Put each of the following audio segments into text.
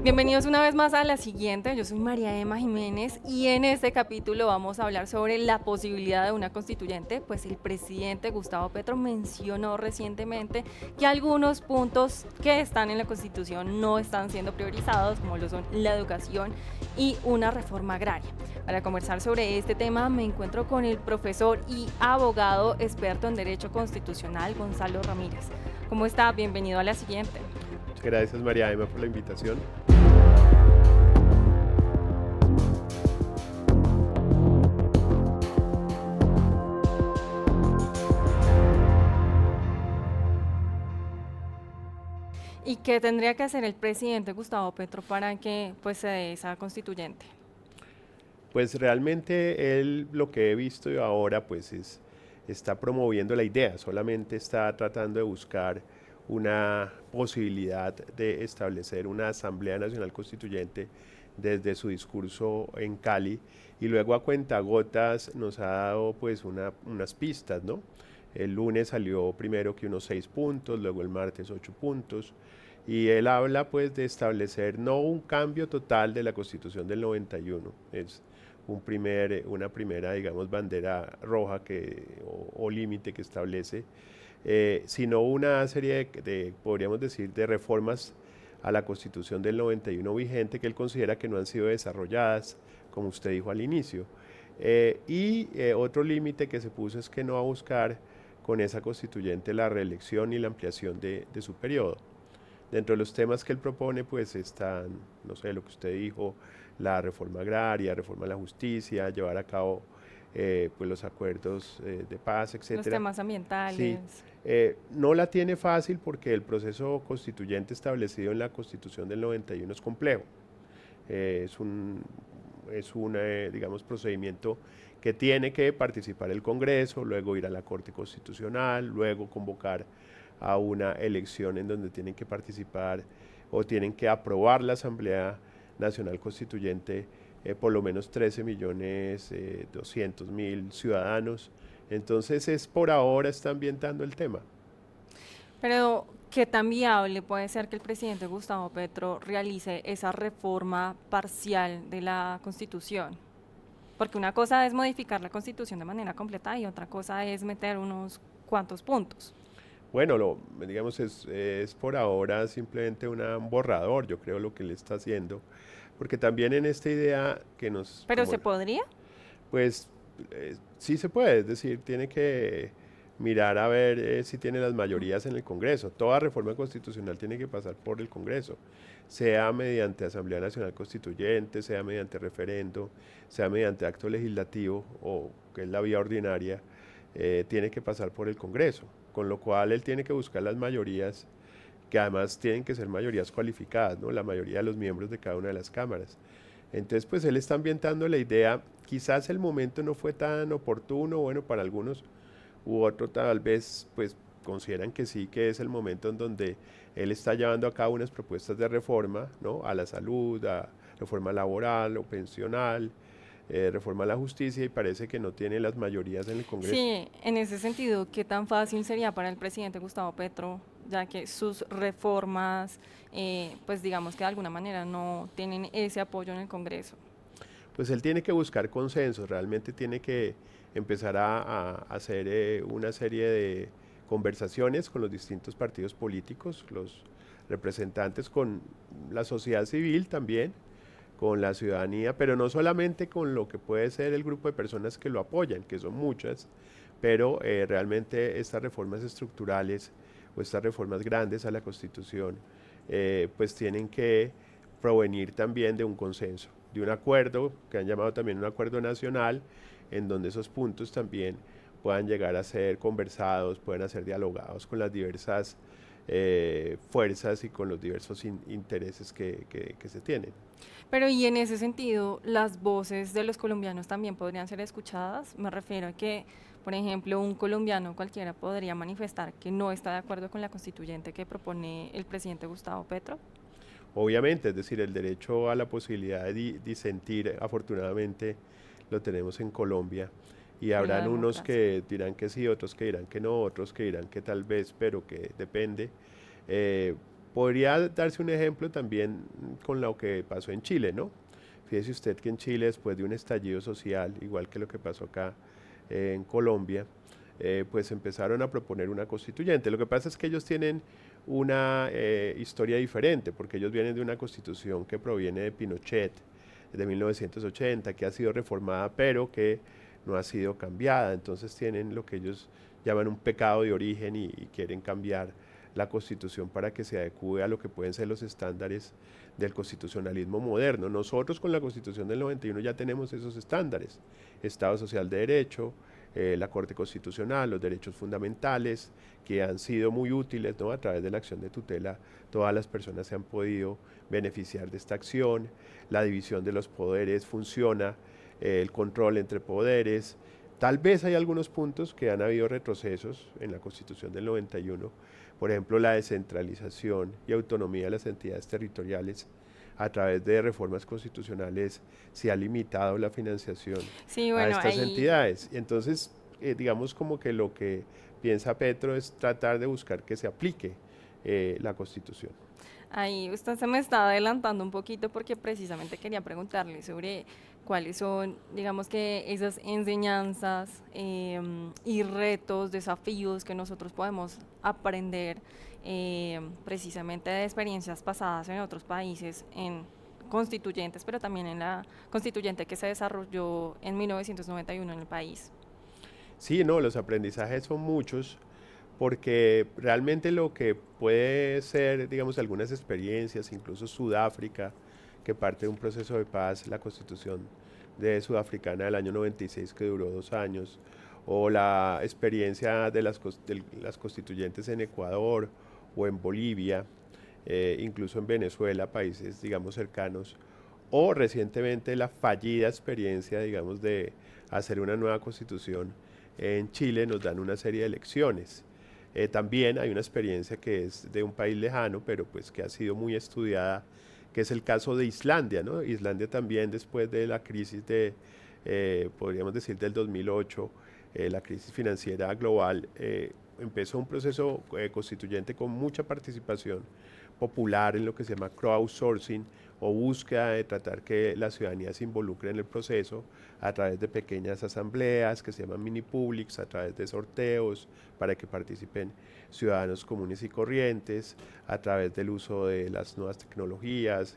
Bienvenidos una vez más a La Siguiente, yo soy María Emma Jiménez y en este capítulo vamos a hablar sobre la posibilidad de una constituyente, pues el presidente Gustavo Petro mencionó recientemente que algunos puntos que están en la Constitución no están siendo priorizados, como lo son la educación y una reforma agraria. Para conversar sobre este tema me encuentro con el profesor y abogado experto en Derecho Constitucional, Gonzalo Ramírez. ¿Cómo está? Bienvenido a La Siguiente. Muchas gracias, María Emma, por la invitación. ¿Y qué tendría que hacer el presidente Gustavo Petro para que pues, se dé esa constituyente? Pues realmente él, lo que he visto ahora, está promoviendo la idea, solamente está tratando de buscar una posibilidad de establecer una Asamblea Nacional Constituyente desde su discurso en Cali, y luego a cuentagotas nos ha dado pues unas pistas, ¿no? El lunes salió primero que unos 6 puntos, luego el martes 8 puntos, y él habla pues de establecer no un cambio total de la Constitución del 91, es una primera, digamos, bandera roja o límite que establece, sino una serie podríamos decir, de reformas a la Constitución del 91 vigente que él considera que no han sido desarrolladas, como usted dijo al inicio. Otro límite que se puso es que no va a buscar con esa constituyente la reelección y la ampliación de su periodo. Dentro de los temas que él propone, pues están, no sé, lo que usted dijo, la reforma agraria, reforma a la justicia, llevar a cabo pues los acuerdos de paz, etc. Los temas ambientales. Sí, no la tiene fácil porque el proceso constituyente establecido en la Constitución del 91 es complejo. Es un digamos, procedimiento que tiene que participar el Congreso, luego ir a la Corte Constitucional, luego convocar a una elección en donde tienen que participar o tienen que aprobar la Asamblea Nacional Constituyente por lo menos 13.200.000 ciudadanos. Entonces por ahora está ambientando el tema. Pero, ¿qué tan viable puede ser que el presidente Gustavo Petro realice esa reforma parcial de la Constitución? Porque una cosa es modificar la Constitución de manera completa y otra cosa es meter unos cuantos puntos. Bueno, digamos, es por ahora simplemente un borrador, yo creo, lo que él está haciendo, porque también en esta idea que nos... ¿Pero se podría? Pues sí se puede, es decir, tiene que mirar a ver si tiene las mayorías en el Congreso. Toda reforma constitucional tiene que pasar por el Congreso, sea mediante Asamblea Nacional Constituyente, sea mediante referendo, sea mediante acto legislativo, o que es la vía ordinaria, tiene que pasar por el Congreso, con lo cual él tiene que buscar las mayorías, que además tienen que ser mayorías cualificadas, ¿no? La mayoría de los miembros de cada una de las cámaras. Entonces, pues él está ambientando la idea, quizás el momento no fue tan oportuno, bueno, para algunos u otros tal vez, pues consideran que sí, que es el momento en donde él está llevando a cabo unas propuestas de reforma, ¿no? A la salud, a reforma laboral o pensional, reforma a la justicia, y parece que no tiene las mayorías en el Congreso. Sí, en ese sentido, ¿qué tan fácil sería para el presidente Gustavo Petro, ya que sus reformas, pues digamos que de alguna manera no tienen ese apoyo en el Congreso? Pues él tiene que buscar consensos, realmente tiene que empezar a hacer una serie de conversaciones con los distintos partidos políticos, los representantes, con la sociedad civil también, con la ciudadanía, pero no solamente con lo que puede ser el grupo de personas que lo apoyan, que son muchas, pero realmente estas reformas estructurales o estas reformas grandes a la Constitución, pues tienen que provenir también de un consenso, de un acuerdo, que han llamado también un acuerdo nacional, en donde esos puntos también puedan llegar a ser conversados, puedan ser dialogados con las diversas fuerzas y con los diversos intereses que se tienen. Pero y en ese sentido, ¿las voces de los colombianos también podrían ser escuchadas? Me refiero a que, por ejemplo, un colombiano cualquiera podría manifestar que no está de acuerdo con la constituyente que propone el presidente Gustavo Petro. Obviamente, es decir, el derecho a la posibilidad de disentir, afortunadamente lo tenemos en Colombia, y en la habrán unos democracia. que dirán que sí, otros que dirán que no, otros que dirán que tal vez, pero que depende. Eh, Podría darse un ejemplo también con lo que pasó en Chile, ¿no? Fíjese usted que en Chile, después de un estallido social, igual que lo que pasó acá en Colombia, pues empezaron a proponer una constituyente. Lo que pasa es que ellos tienen una historia diferente, porque ellos vienen de una constitución que proviene de Pinochet, de 1980, que ha sido reformada, pero que no ha sido cambiada. Entonces tienen lo que ellos llaman un pecado de origen y quieren cambiar la constitución para que se adecue a lo que pueden ser los estándares del constitucionalismo moderno. Nosotros con la constitución del 91 ya tenemos esos estándares: Estado social de derecho, la Corte Constitucional, los derechos fundamentales, que han sido muy útiles, ¿no? A través de la acción de tutela, todas las personas se han podido beneficiar de esta acción. La división de los poderes funciona, el control entre poderes. Tal vez hay algunos puntos que han habido retrocesos en la Constitución del 91, por ejemplo, la descentralización y autonomía de las entidades territoriales. A través de reformas constitucionales se ha limitado la financiación Sí, a bueno, estas ahí entidades. Y entonces, digamos como que lo que piensa Petro es tratar de buscar que se aplique la Constitución. Ahí usted se me está adelantando un poquito porque precisamente quería preguntarle sobre cuáles son, digamos que esas enseñanzas y retos, desafíos que nosotros podemos aprender precisamente de experiencias pasadas en otros países, en constituyentes, pero también en la constituyente que se desarrolló en 1991 en el país. Sí, no, los aprendizajes son muchos, porque realmente lo que puede ser, digamos, algunas experiencias, incluso Sudáfrica, que parte de un proceso de paz, la constitución de sudafricana del año 96 que duró 2 años, o la experiencia de las constituyentes en Ecuador o en Bolivia, incluso en Venezuela, países, digamos, cercanos, o recientemente la fallida experiencia, digamos, de hacer una nueva constitución en Chile, nos dan una serie de lecciones. También hay una experiencia que es de un país lejano, pero pues que ha sido muy estudiada, que es el caso de Islandia, ¿no? Islandia también, después de la crisis podríamos decir, del 2008, la crisis financiera global, empezó un proceso constituyente con mucha participación popular en lo que se llama crowdsourcing, o búsqueda de tratar que la ciudadanía se involucre en el proceso a través de pequeñas asambleas que se llaman mini publics, a través de sorteos para que participen ciudadanos comunes y corrientes, a través del uso de las nuevas tecnologías,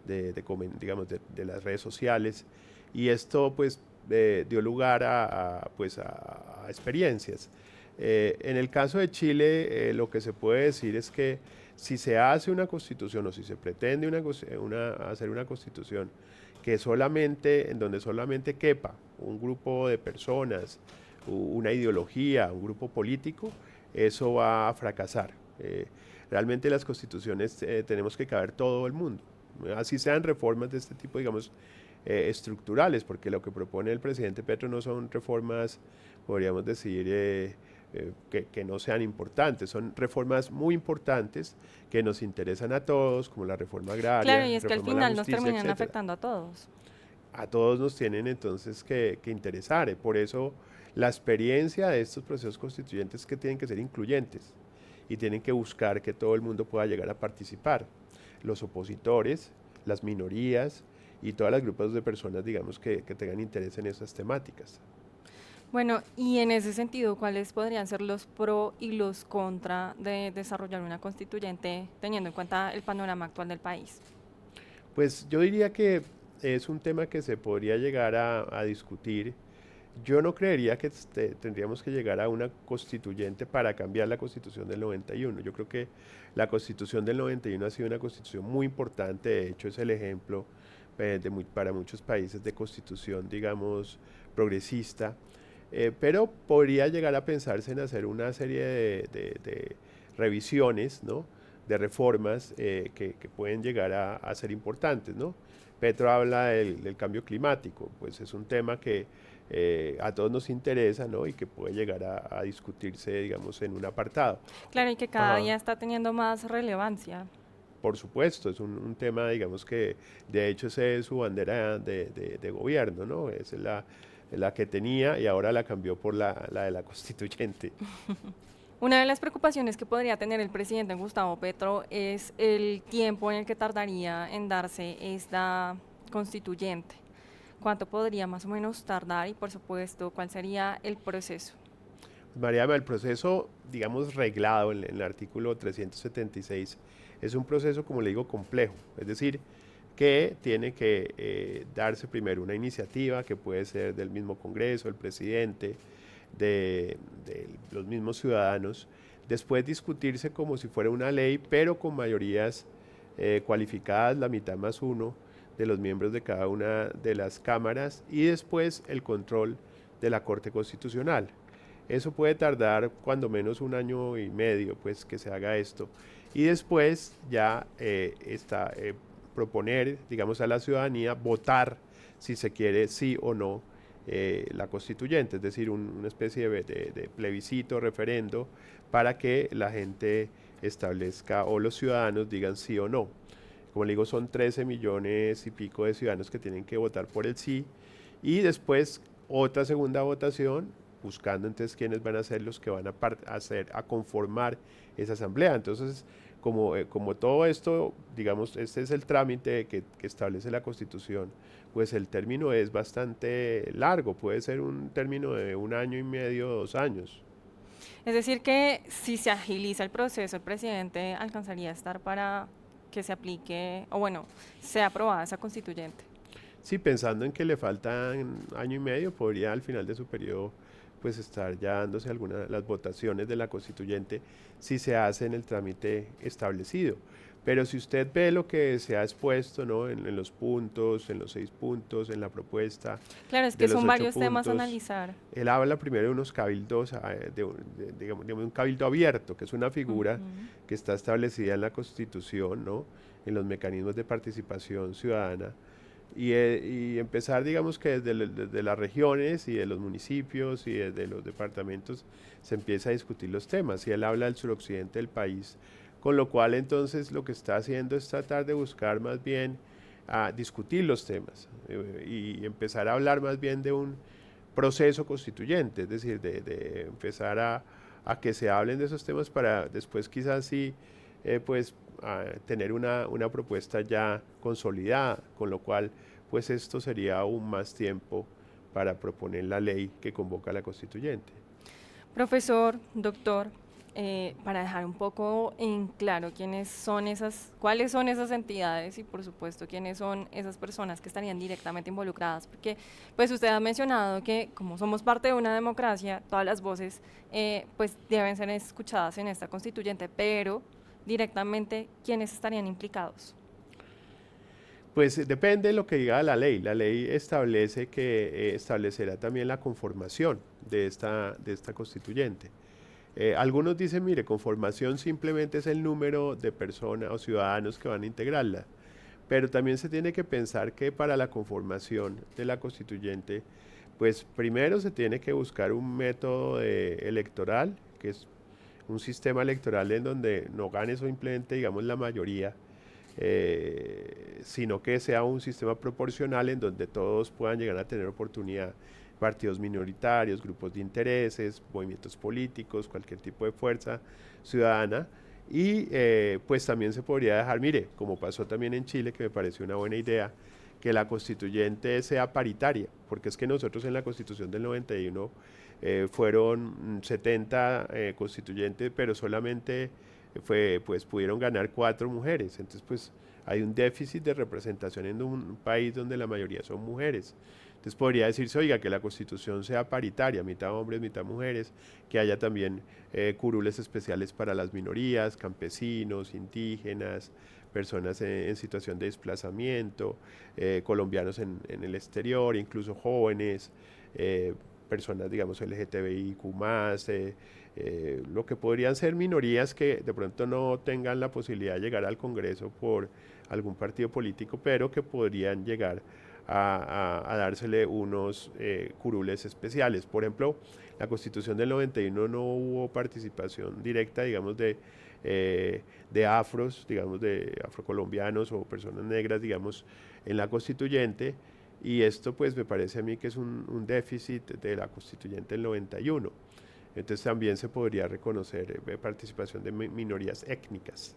digamos, de las redes sociales. Y esto pues dio lugar pues, a experiencias. En el caso de Chile, lo que se puede decir es que si se hace una constitución, o si se pretende hacer una constitución en donde solamente quepa un grupo de personas, una ideología, un grupo político, eso va a fracasar. Realmente las constituciones tenemos que caber todo el mundo, así sean reformas de este tipo, digamos, estructurales, porque lo que propone el presidente Petro no son reformas, podríamos decir, que no sean importantes, son reformas muy importantes que nos interesan a todos, como la reforma Claro, agraria, y es que al reforma a la final nos justicia, terminan etcétera. afectando a todos. A todos nos tienen entonces que interesar. Por eso la experiencia de estos procesos constituyentes es que tienen que ser incluyentes y tienen que buscar que todo el mundo pueda llegar a participar. Los opositores, las minorías y todas las grupos de personas, digamos, que tengan interés en esas temáticas. Bueno, y en ese sentido, ¿cuáles podrían ser los pro y los contra de desarrollar una constituyente teniendo en cuenta el panorama actual del país? Pues yo diría que es un tema que se podría llegar a discutir. Yo no creería que tendríamos que llegar a una constituyente para cambiar la constitución del 91. Yo creo que la constitución del 91 ha sido una constitución muy importante, de hecho es el ejemplo para muchos países de constitución, digamos, progresista, pero podría llegar a pensarse en hacer una serie de revisiones, ¿no? De reformas que pueden llegar a ser importantes, ¿no? Petro habla del cambio climático, pues es un tema que a todos nos interesa, ¿no? Y que puede llegar a discutirse, digamos, en un apartado. Claro, y que cada Ajá. día está teniendo más relevancia. Por supuesto, es un tema, digamos, que de hecho esa es su bandera de gobierno, ¿no? Es la que tenía y ahora la cambió por la de la constituyente. Una de las preocupaciones que podría tener el presidente Gustavo Petro es el tiempo en el que tardaría en darse esta constituyente. ¿Cuánto podría más o menos tardar y, por supuesto, cuál sería el proceso? María, el proceso, digamos, reglado en el artículo 376 es un proceso, como le digo, complejo. Es decir, que tiene que darse primero una iniciativa que puede ser del mismo Congreso, el presidente, de los mismos ciudadanos, después discutirse como si fuera una ley, pero con mayorías cualificadas, la mitad más uno de los miembros de cada una de las cámaras, y después el control de la Corte Constitucional. Eso puede tardar cuando menos 1 año y medio, pues, que se haga esto. Y después ya proponer, digamos, a la ciudadanía votar si se quiere sí o no la constituyente, es decir, una especie de plebiscito, referendo, para que la gente establezca o los ciudadanos digan sí o no. Como le digo, son 13 millones y pico de ciudadanos que tienen que votar por el sí, y después otra segunda votación buscando entonces quiénes van a ser los que van a conformar esa asamblea. Entonces, como todo esto, digamos, este es el trámite que establece la Constitución, pues el término es bastante largo, puede ser un término de 1 año y medio, 2 años. Es decir, que si se agiliza el proceso, el presidente alcanzaría a estar para que se aplique, o bueno, sea aprobada esa constituyente. Sí, pensando en que le faltan 1 año y medio, podría al final de su periodo pues estar ya dándose algunas las votaciones de la constituyente si se hace en el trámite establecido. Pero si usted ve lo que se ha expuesto, ¿no? en los puntos, en los 6 puntos, en la propuesta Claro, es de que los son ocho varios temas a puntos, analizar. él habla primero de unos cabildos, digamos, de un cabildo abierto, que es una figura Ujú. que está establecida en la Constitución, ¿no? En los mecanismos de participación ciudadana, y empezar, digamos, que desde las regiones y de los municipios y desde los departamentos se empieza a discutir los temas. Y él habla del suroccidente del país, con lo cual entonces lo que está haciendo es tratar de buscar más bien a discutir los temas y empezar a hablar más bien de un proceso constituyente, es decir, de empezar a que se hablen de esos temas para después quizás sí, pues a tener una propuesta ya consolidada, con lo cual pues esto sería aún más tiempo para proponer la ley que convoca a la constituyente. Profesor, doctor, para dejar un poco en claro cuáles son esas entidades y por supuesto quiénes son esas personas que estarían directamente involucradas, porque pues usted ha mencionado que como somos parte de una democracia, todas las voces pues deben ser escuchadas en esta constituyente, pero directamente quiénes estarían implicados. Pues depende de lo que diga la ley. La ley establece que establecerá también la conformación de esta constituyente. Algunos dicen, mire, conformación simplemente es el número de personas o ciudadanos que van a integrarla, pero también se tiene que pensar que para la conformación de la constituyente, pues primero se tiene que buscar un método electoral, que es un sistema electoral en donde no gane simplemente, digamos, la mayoría, sino que sea un sistema proporcional en donde todos puedan llegar a tener oportunidad, partidos minoritarios, grupos de intereses, movimientos políticos, cualquier tipo de fuerza ciudadana. Y pues también se podría dejar, mire, como pasó también en Chile, que me pareció una buena idea, que la constituyente sea paritaria, porque es que nosotros en la Constitución del 91 fueron 70 constituyentes, pero solamente pues pudieron ganar 4 mujeres. Entonces pues hay un déficit de representación en un país donde la mayoría son mujeres. Entonces podría decirse, oiga, que la constitución sea paritaria, mitad hombres, mitad mujeres, que haya también curules especiales para las minorías, campesinos, indígenas, personas en situación de desplazamiento, colombianos en el exterior, incluso jóvenes, personas, digamos, LGTBIQ+, lo que podrían ser minorías que de pronto no tengan la posibilidad de llegar al Congreso por algún partido político, pero que podrían llegar a dársele unos curules especiales. Por ejemplo, la Constitución del 91 no hubo participación directa, digamos, de afros, digamos, de afrocolombianos o personas negras, digamos, en la constituyente, y esto pues me parece a mí que es un déficit de la constituyente del 91. Entonces también se podría reconocer participación de minorías étnicas.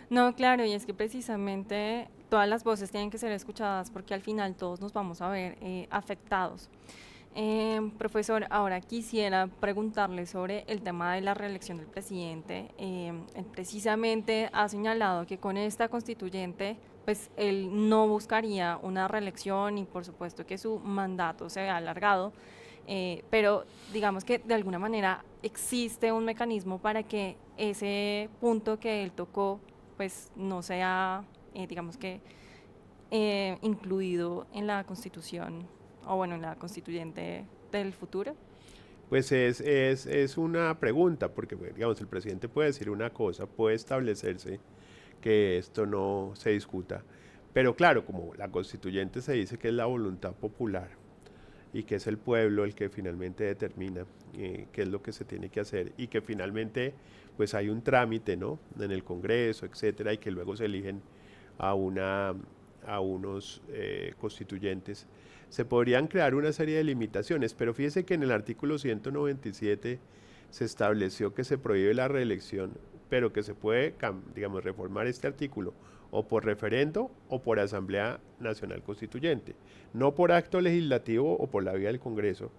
No, claro, y es que precisamente todas las voces tienen que ser escuchadas porque al final todos nos vamos a ver afectados. Profesor, ahora quisiera preguntarle sobre el tema de la reelección del presidente. Él precisamente ha señalado que con esta constituyente, pues él no buscaría una reelección y por supuesto que su mandato se vea alargado, pero digamos que de alguna manera existe un mecanismo para que ese punto que él tocó, pues no sea, digamos que, incluido en la constitución o bueno, en la constituyente del futuro? Pues es una pregunta, porque pues, digamos, el presidente puede decir una cosa, puede establecerse que esto no se discuta, pero claro, como la constituyente se dice que es la voluntad popular y que es el pueblo el que finalmente determina qué es lo que se tiene que hacer y que finalmente pues hay un trámite, ¿no?, en el Congreso, etcétera, y que luego se eligen a unos constituyentes, se podrían crear una serie de limitaciones, pero fíjese que en el artículo 197 se estableció que se prohíbe la reelección, pero que se puede, digamos, reformar este artículo o por referendo o por Asamblea Nacional Constituyente, no por acto legislativo o por la vía del Congreso,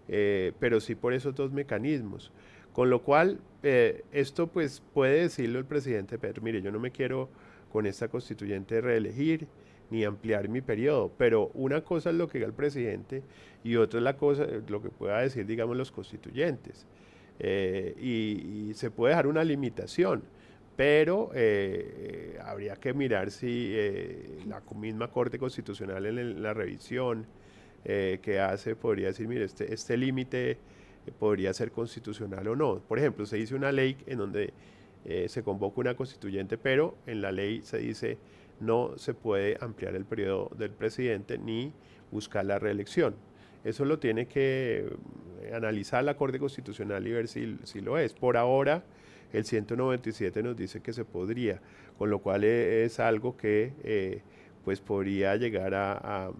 pero sí por esos dos mecanismos. Con lo cual, esto pues puede decirlo el presidente Petro, mire, yo no me quiero con esta constituyente reelegir ni ampliar mi periodo, pero una cosa es lo que diga el presidente y otra es la cosa, lo que pueda decir, digamos, los constituyentes. Y se puede dejar una limitación, pero habría que mirar si la misma Corte Constitucional en la revisión que hace podría decir, mire, este límite podría ser constitucional o no. Por ejemplo, se dice una ley en donde se convoca una constituyente, pero en la ley se dice no se puede ampliar el periodo del presidente ni buscar la reelección. Eso lo tiene que analizar la Corte Constitucional y ver si lo es. Por ahora, el 197 nos dice que se podría, con lo cual es algo que pues podría llegar a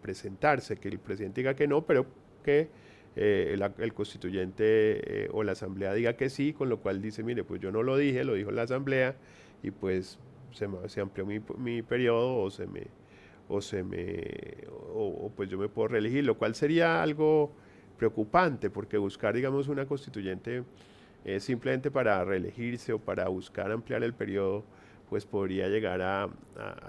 presentarse, que el presidente diga que no, pero que el constituyente o la asamblea diga que sí, con lo cual dice, mire, pues yo no lo dije, lo dijo la asamblea y pues se amplió mi periodo o pues yo me puedo reelegir, lo cual sería algo preocupante porque buscar, digamos, una constituyente simplemente para reelegirse o para buscar ampliar el periodo, pues podría llegar a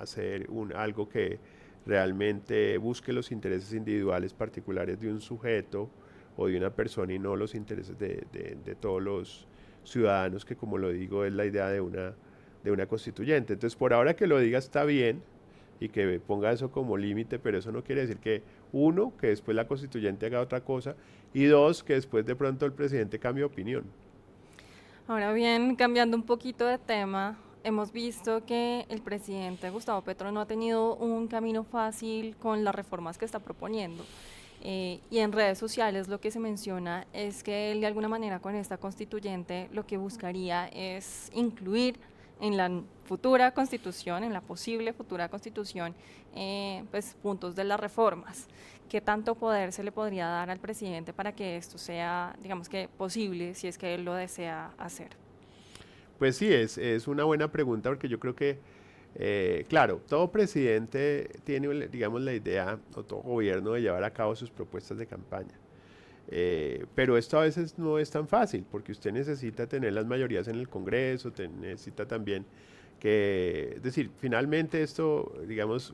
ser algo que realmente busque los intereses individuales particulares de un sujeto o de una persona y no los intereses de todos los ciudadanos, que como lo digo es la idea de una constituyente. Entonces por ahora que lo diga está bien y que ponga eso como límite, pero eso no quiere decir que uno, que después la constituyente haga otra cosa y dos, que después de pronto el presidente cambie opinión. Ahora bien, cambiando un poquito de tema, hemos visto que el presidente Gustavo Petro no ha tenido un camino fácil con las reformas que está proponiendo. Y en redes sociales lo que se menciona es que él de alguna manera con esta constituyente lo que buscaría es incluir en la futura constitución, en la posible futura constitución, pues puntos de las reformas. ¿Qué tanto poder se le podría dar al presidente para que esto sea, digamos que posible, si es que él lo desea hacer? Pues sí, es una buena pregunta porque yo creo que, claro, todo presidente tiene, digamos, la idea, o todo gobierno, de llevar a cabo sus propuestas de campaña. Pero esto a veces no es tan fácil porque usted necesita tener las mayorías en el Congreso, necesita también que, es decir, finalmente esto, digamos,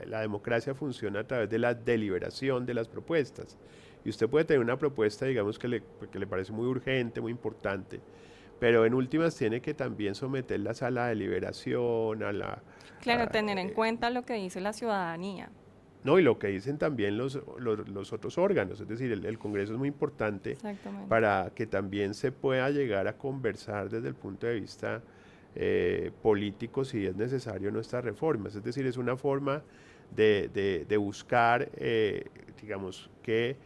la democracia funciona a través de la deliberación de las propuestas. Y usted puede tener una propuesta, digamos, que le parece muy urgente, muy importante, pero en últimas tiene que también someterlas a la deliberación, Claro, tener en cuenta lo que dice la ciudadanía. no, y lo que dicen también los otros órganos, es decir, el Congreso es muy importante para que también se pueda llegar a conversar desde el punto de vista político si es necesario nuestras reformas, es decir, es una forma de buscar, digamos, que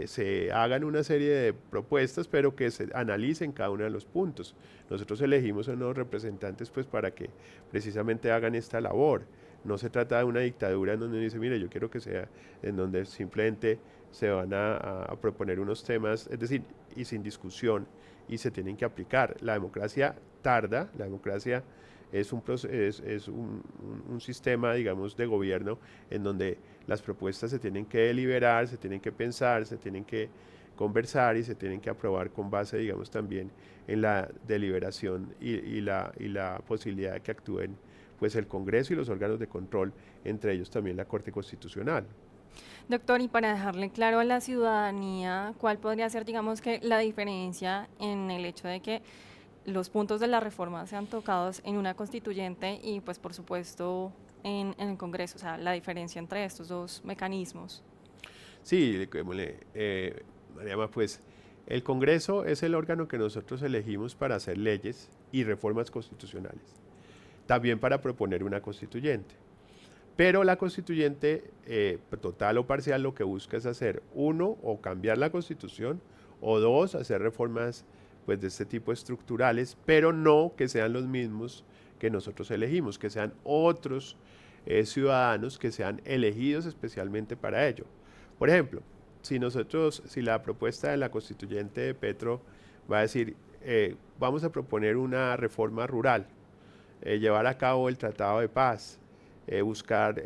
se hagan una serie de propuestas, pero que se analicen cada uno de los puntos. Nosotros elegimos a unos representantes pues para que precisamente hagan esta labor. No se trata de una dictadura en donde uno dice, mire, yo quiero que sea, en donde simplemente se van a proponer unos temas, es decir, y sin discusión, y se tienen que aplicar. La democracia tarda, la democracia es un sistema, digamos, de gobierno en donde las propuestas se tienen que deliberar, se tienen que pensar, se tienen que conversar y se tienen que aprobar con base, digamos, también en la deliberación y la posibilidad de que actúen pues el Congreso y los órganos de control, entre ellos también la Corte Constitucional. Doctor, y para dejarle claro a la ciudadanía, ¿cuál podría ser, digamos, que la diferencia en el hecho de que los puntos de la reforma sean tocados en una constituyente y, pues, por supuesto, en el Congreso? O sea, la diferencia entre estos dos mecanismos. Sí, Mariama, pues el Congreso es el órgano que nosotros elegimos para hacer leyes y reformas constitucionales, también para proponer una constituyente. Pero la constituyente, total o parcial, lo que busca es hacer, uno, o cambiar la constitución, o dos, hacer reformas pues, de este tipo estructurales, pero no que sean los mismos que nosotros elegimos, que sean otros ciudadanos que sean elegidos especialmente para ello. Por ejemplo, si la propuesta de la constituyente de Petro va a decir, vamos a proponer una reforma rural, llevar a cabo el Tratado de Paz, buscar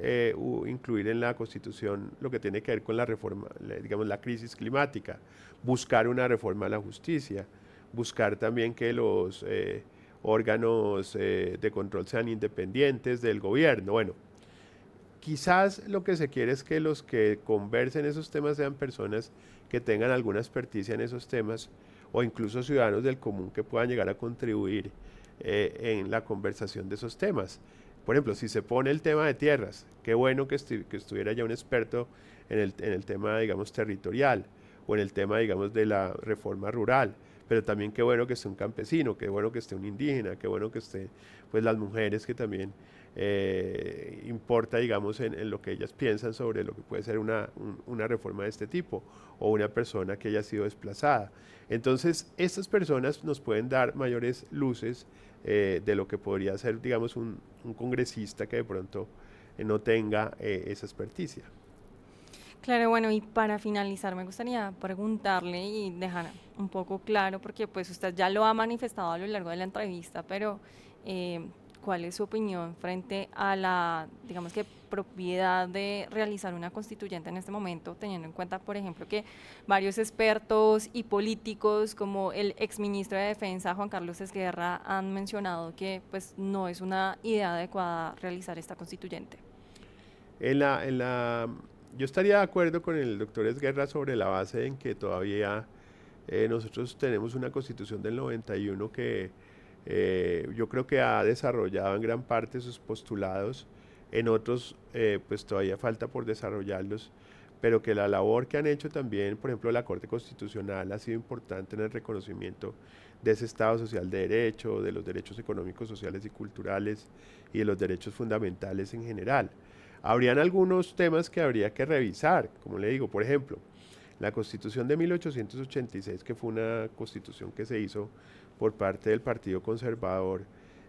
incluir en la Constitución lo que tiene que ver con la reforma, digamos, la crisis climática, buscar una reforma a la justicia, buscar también que los órganos de control sean independientes del gobierno. Bueno, quizás lo que se quiere es que los que conversen esos temas sean personas que tengan alguna experticia en esos temas o incluso ciudadanos del común que puedan llegar a contribuir en la conversación de esos temas. Por ejemplo, si se pone el tema de tierras, qué bueno que estuviera ya un experto en el tema, digamos, territorial o en el tema, digamos, de la reforma rural, pero también qué bueno que esté un campesino, qué bueno que esté un indígena, qué bueno que esté, pues, las mujeres que también importa, digamos, en lo que ellas piensan sobre lo que puede ser una reforma de este tipo, o una persona que haya sido desplazada. Entonces, estas personas nos pueden dar mayores luces de lo que podría ser, digamos, un congresista que de pronto no tenga esa experticia. Claro, bueno, y para finalizar me gustaría preguntarle y dejar un poco claro, porque pues usted ya lo ha manifestado a lo largo de la entrevista, pero eh, ¿cuál es su opinión frente a la, digamos que, propiedad de realizar una constituyente en este momento, teniendo en cuenta, por ejemplo, que varios expertos y políticos, como el exministro de Defensa, Juan Carlos Esguerra, han mencionado que pues no es una idea adecuada realizar esta constituyente? En la, en la, yo estaría de acuerdo con el doctor Esguerra sobre la base en que todavía nosotros tenemos una constitución del 91 que yo creo que ha desarrollado en gran parte sus postulados, en otros pues todavía falta por desarrollarlos, pero que la labor que han hecho también, por ejemplo, la Corte Constitucional ha sido importante en el reconocimiento de ese Estado social de derecho, de los derechos económicos, sociales y culturales y de los derechos fundamentales en general. Habrían algunos temas que habría que revisar, como le digo, por ejemplo, la Constitución de 1886, que fue una constitución que se hizo por parte del Partido Conservador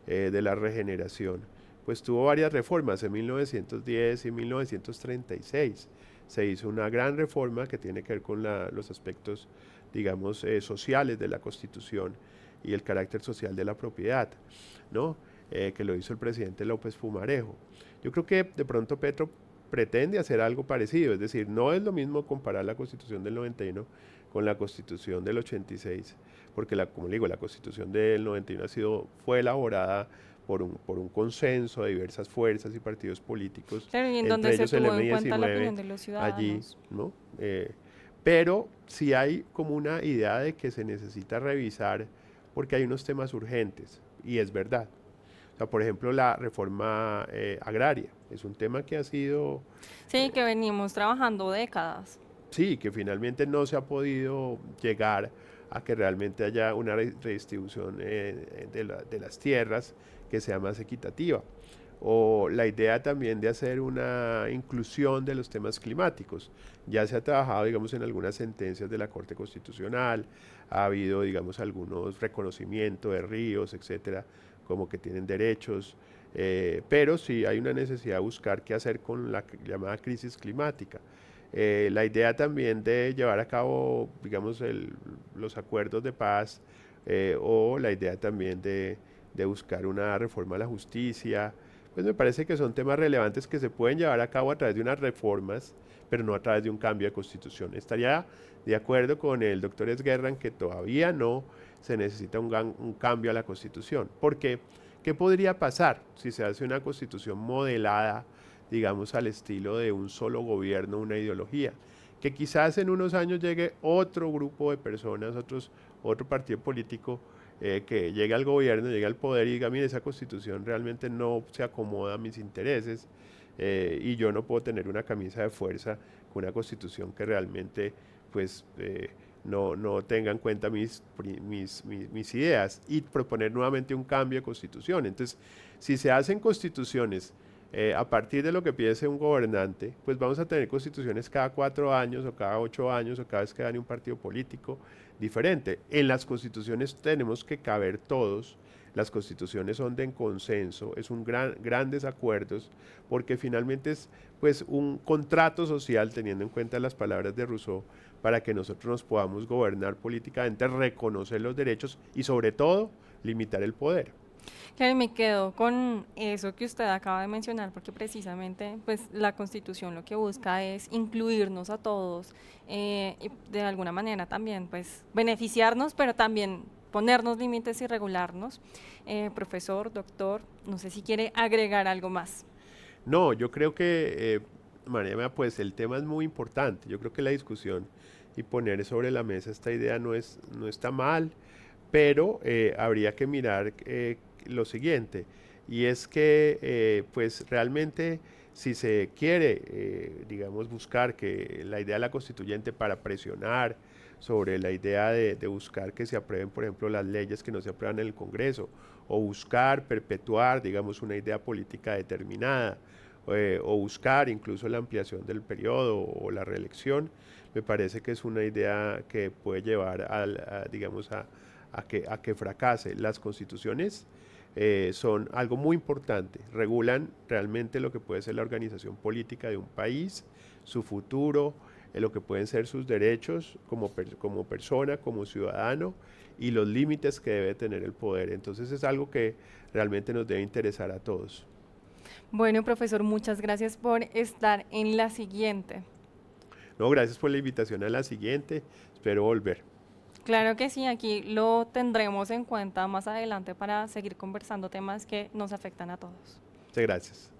de la Regeneración, pues tuvo varias reformas en 1910 y 1936. Se hizo una gran reforma que tiene que ver con los aspectos, digamos, sociales de la Constitución y el carácter social de la propiedad, ¿no? Que lo hizo el presidente López Pumarejo. Yo creo que de pronto Petro pretende hacer algo parecido, es decir, no es lo mismo comparar la Constitución del 91 con la Constitución del 86, porque como le digo, la Constitución del 91 fue elaborada por un consenso de diversas fuerzas y partidos políticos, Claro, y en donde entre se ellos el tuvo en cuenta la M19 opinión de los allí, ciudadanos. ¿no? Pero sí hay como una idea de que se necesita revisar porque hay unos temas urgentes, y es verdad. O sea, por ejemplo, la reforma agraria es un tema que ha sido, Sí, que venimos trabajando décadas. sí, que finalmente no se ha podido llegar a que realmente haya una redistribución de las tierras que sea más equitativa. O la idea también de hacer una inclusión de los temas climáticos. Ya se ha trabajado, digamos, en algunas sentencias de la Corte Constitucional, ha habido, digamos, algunos reconocimientos de ríos, etcétera, como que tienen derechos. pero sí hay una necesidad de buscar qué hacer con la llamada crisis climática. La idea también de llevar a cabo, digamos, los acuerdos de paz o la idea también de buscar una reforma a la justicia, pues me parece que son temas relevantes que se pueden llevar a cabo a través de unas reformas, pero no a través de un cambio de constitución. Estaría de acuerdo con el doctor Esguerra en que todavía no se necesita un cambio a la constitución, porque ¿qué podría pasar si se hace una constitución modelada, digamos, al estilo de un solo gobierno, una ideología? Que quizás en unos años llegue otro grupo de personas, otro partido político que llegue al gobierno, llegue al poder y diga, mire, esa constitución realmente no se acomoda a mis intereses y yo no puedo tener una camisa de fuerza con una constitución que realmente pues no tenga en cuenta mis ideas y proponer nuevamente un cambio de constitución. Entonces, si se hacen constituciones a partir de lo que piense un gobernante, pues vamos a tener constituciones cada 4 años o cada 8 años o cada vez que gane un partido político diferente. En las constituciones tenemos que caber todos. Las constituciones son de consenso, es un grandes acuerdos, porque finalmente es pues un contrato social, teniendo en cuenta las palabras de Rousseau, para que nosotros nos podamos gobernar políticamente, reconocer los derechos y sobre todo limitar el poder. Claro, y me quedo con eso que usted acaba de mencionar, porque precisamente pues, la Constitución lo que busca es incluirnos a todos y de alguna manera también pues, beneficiarnos, pero también ponernos límites y regularnos. Profesor, doctor, no sé si quiere agregar algo más. No, yo creo que, Mariana, pues el tema es muy importante. Yo creo que la discusión y poner sobre la mesa esta idea no está mal, pero habría que mirar lo siguiente, y es que pues realmente si se quiere, digamos, buscar que la idea de la constituyente para presionar sobre la idea de buscar que se aprueben, por ejemplo, las leyes que no se aprueban en el Congreso, o buscar perpetuar, digamos, una idea política determinada, o buscar incluso la ampliación del periodo o la reelección, me parece que es una idea que puede llevar digamos, a que fracase. Las constituciones son algo muy importante, regulan realmente lo que puede ser la organización política de un país, su futuro, lo que pueden ser sus derechos como persona, como ciudadano y los límites que debe tener el poder. Entonces es algo que realmente nos debe interesar a todos. Bueno, profesor, muchas gracias por estar en la siguiente. No, gracias por la invitación a la siguiente, espero volver. Claro que sí, aquí lo tendremos en cuenta más adelante para seguir conversando temas que nos afectan a todos. Muchas gracias.